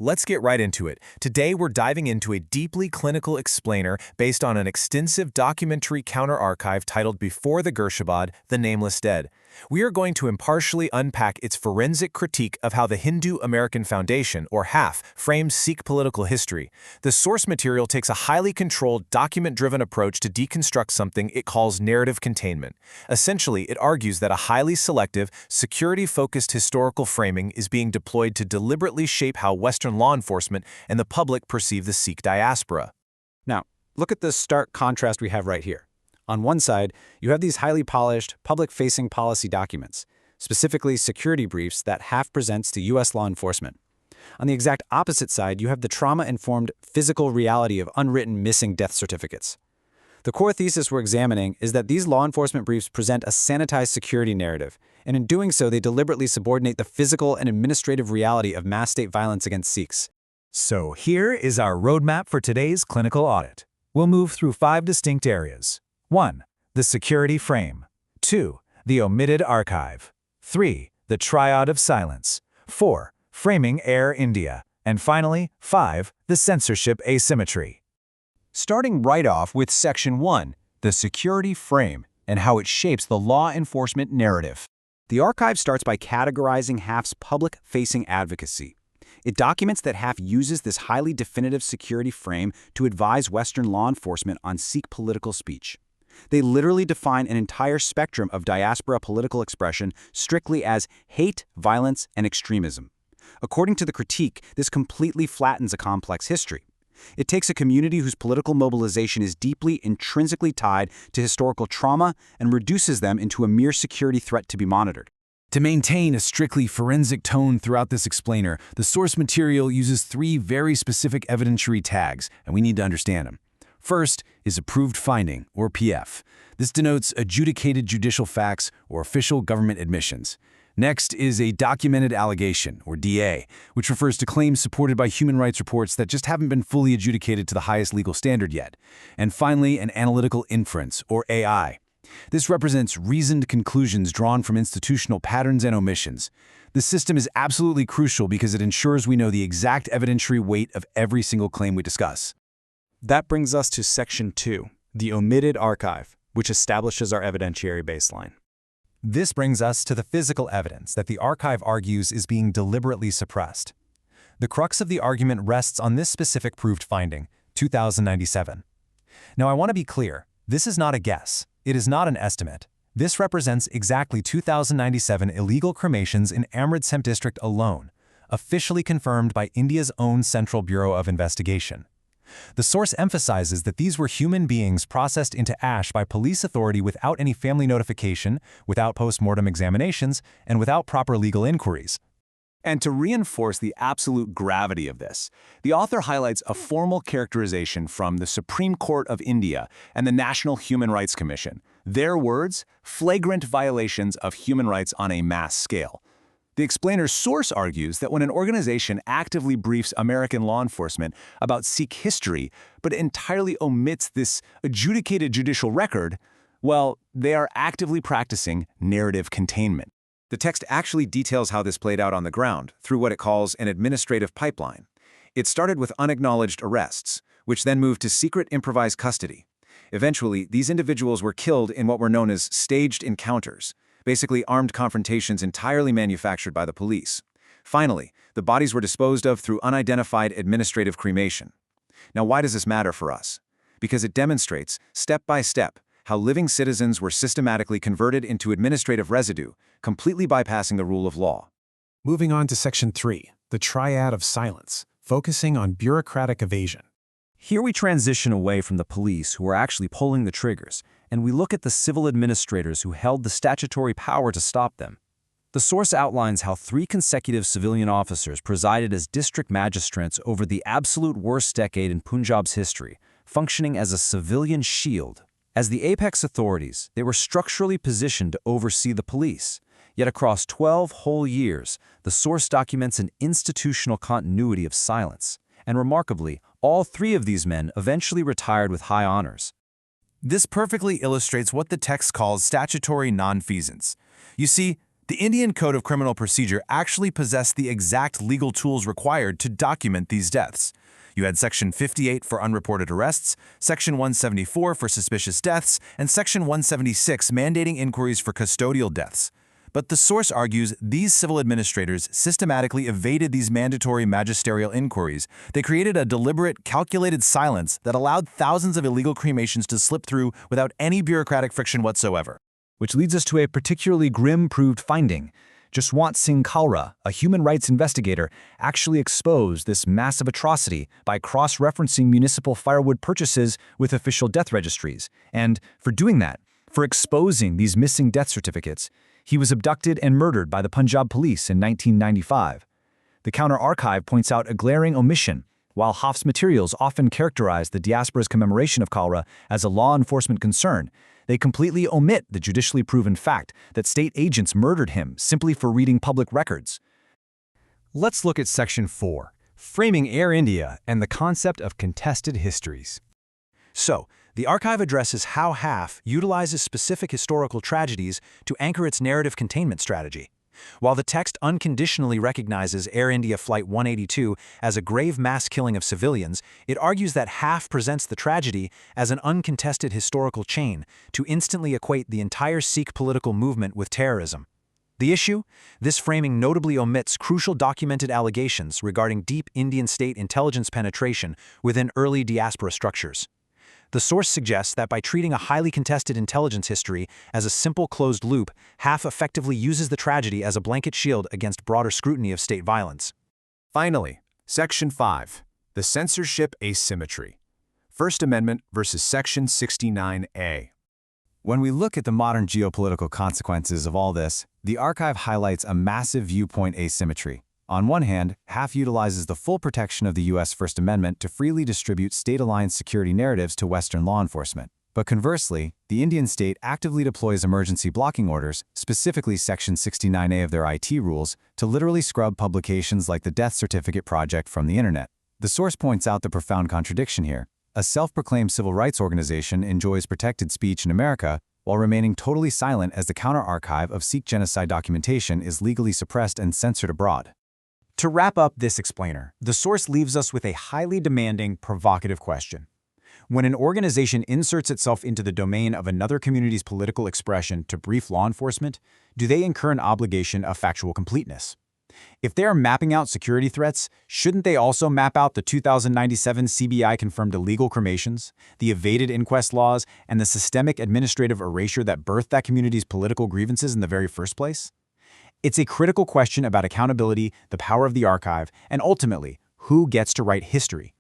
Let's get right into it. Today, we're diving into a deeply clinical explainer based on an extensive documentary counter-archive titled Before the Gurshabad, The Nameless Dead. We are going to impartially unpack its forensic critique of how the Hindu-American Foundation, or HAF, frames Sikh political history. The source material takes a highly controlled, document-driven approach to deconstruct something it calls narrative containment. Essentially, it argues that a highly selective, security-focused historical framing is being deployed to deliberately shape how Western law enforcement and the public perceive the Sikh diaspora. Now, look at the stark contrast we have right here. On one side, you have these highly polished, public-facing policy documents, specifically security briefs that HAF presents to U.S. law enforcement. On the exact opposite side, you have the trauma-informed physical reality of unwritten missing death certificates. The core thesis we're examining is that these law enforcement briefs present a sanitized security narrative, and in doing so, they deliberately subordinate the physical and administrative reality of mass state violence against Sikhs. So here is our roadmap for today's clinical audit. We'll move through 5 distinct areas. 1. The security frame. 2. The omitted archive. 3. The triad of silence. 4. Framing Air India. And finally, 5. The censorship asymmetry. Starting right off with Section 1, the security frame and how it shapes the law enforcement narrative. The archive starts by categorizing HAF's public-facing advocacy. It documents that HAF uses this highly definitive security frame to advise Western law enforcement on Sikh political speech. They literally define an entire spectrum of diaspora political expression strictly as hate, violence, and extremism. According to the critique, this completely flattens a complex history. It takes a community whose political mobilization is deeply, intrinsically tied to historical trauma and reduces them into a mere security threat to be monitored. To maintain a strictly forensic tone throughout this explainer, the source material uses 3 very specific evidentiary tags, and we need to understand them. First is approved finding, or PF. This denotes adjudicated judicial facts or official government admissions. Next is a documented allegation, or DA, which refers to claims supported by human rights reports that just haven't been fully adjudicated to the highest legal standard yet. And finally, an analytical inference, or AI. This represents reasoned conclusions drawn from institutional patterns and omissions. This system is absolutely crucial because it ensures we know the exact evidentiary weight of every single claim we discuss. That brings us to Section 2, the omitted archive, which establishes our evidentiary baseline. This brings us to the physical evidence that the archive argues is being deliberately suppressed. The crux of the argument rests on this specific proved finding, 2097. Now, I want to be clear, this is not a guess. It is not an estimate. This represents exactly 2097 illegal cremations in Amritsar district alone, officially confirmed by India's own Central Bureau of Investigation. The source emphasizes that these were human beings processed into ash by police authority without any family notification, without post-mortem examinations, and without proper legal inquiries. And to reinforce the absolute gravity of this, the author highlights a formal characterization from the Supreme Court of India and the National Human Rights Commission. Their words, flagrant violations of human rights on a mass scale. The explainer's source argues that when an organization actively briefs American law enforcement about Sikh history, but entirely omits this adjudicated judicial record, well, they are actively practicing narrative containment. The text actually details how this played out on the ground, through what it calls an administrative pipeline. It started with unacknowledged arrests, which then moved to secret improvised custody. Eventually, these individuals were killed in what were known as staged encounters, basically armed confrontations entirely manufactured by the police. Finally, the bodies were disposed of through unidentified administrative cremation. Now, why does this matter for us? Because it demonstrates, step by step, how living citizens were systematically converted into administrative residue, completely bypassing the rule of law. Moving on to Section 3, the triad of silence, focusing on bureaucratic evasion. Here we transition away from the police who are actually pulling the triggers, and we look at the civil administrators who held the statutory power to stop them. The source outlines how 3 consecutive civilian officers presided as district magistrates over the absolute worst decade in Punjab's history, functioning as a civilian shield. As the apex authorities, they were structurally positioned to oversee the police. Yet across 12 whole years, the source documents an institutional continuity of silence. And remarkably, all 3 of these men eventually retired with high honors. This perfectly illustrates what the text calls statutory nonfeasance. You see, The Indian Code of Criminal Procedure actually possessed the exact legal tools required to document these deaths. You had Section 58 for unreported arrests, Section 174 for suspicious deaths, and Section 176 mandating inquiries for custodial deaths. But the source argues these civil administrators systematically evaded these mandatory magisterial inquiries. They created a deliberate, calculated silence that allowed thousands of illegal cremations to slip through without any bureaucratic friction whatsoever. Which leads us to a particularly grim proved finding. Jaswant Singh Khalra, a human rights investigator, actually exposed this massive atrocity by cross-referencing municipal firewood purchases with official death registries. And for doing that, for exposing these missing death certificates, he was abducted and murdered by the Punjab police in 1995. The counter-archive points out a glaring omission. While Hoff's materials often characterize the diaspora's commemoration of Khalra as a law enforcement concern, they completely omit the judicially proven fact that state agents murdered him simply for reading public records. Let's look at Section 4, Framing Air India and the Concept of Contested Histories. So, the archive addresses how HAF utilizes specific historical tragedies to anchor its narrative containment strategy. While the text unconditionally recognizes Air India Flight 182 as a grave mass killing of civilians, it argues that HAF presents the tragedy as an uncontested historical chain to instantly equate the entire Sikh political movement with terrorism. The issue? This framing notably omits crucial documented allegations regarding deep Indian state intelligence penetration within early diaspora structures. The source suggests that by treating a highly contested intelligence history as a simple closed loop, HAF effectively uses the tragedy as a blanket shield against broader scrutiny of state violence. Finally, Section 5, the censorship asymmetry. First Amendment versus Section 69A. When we look at the modern geopolitical consequences of all this, the archive highlights a massive viewpoint asymmetry. On one hand, HAF utilizes the full protection of the U.S. First Amendment to freely distribute state-aligned security narratives to Western law enforcement. But conversely, the Indian state actively deploys emergency blocking orders, specifically Section 69A of their IT rules, to literally scrub publications like the Death Certificate Project from the internet. The source points out the profound contradiction here. A self-proclaimed civil rights organization enjoys protected speech in America, while remaining totally silent as the counter-archive of Sikh genocide documentation is legally suppressed and censored abroad. To wrap up this explainer, the source leaves us with a highly demanding, provocative question. When an organization inserts itself into the domain of another community's political expression to brief law enforcement, do they incur an obligation of factual completeness? If they are mapping out security threats, shouldn't they also map out the 2097 CBI-confirmed illegal cremations, the evaded inquest laws, and the systemic administrative erasure that birthed that community's political grievances in the very first place? It's a critical question about accountability, the power of the archive, and ultimately, who gets to write history.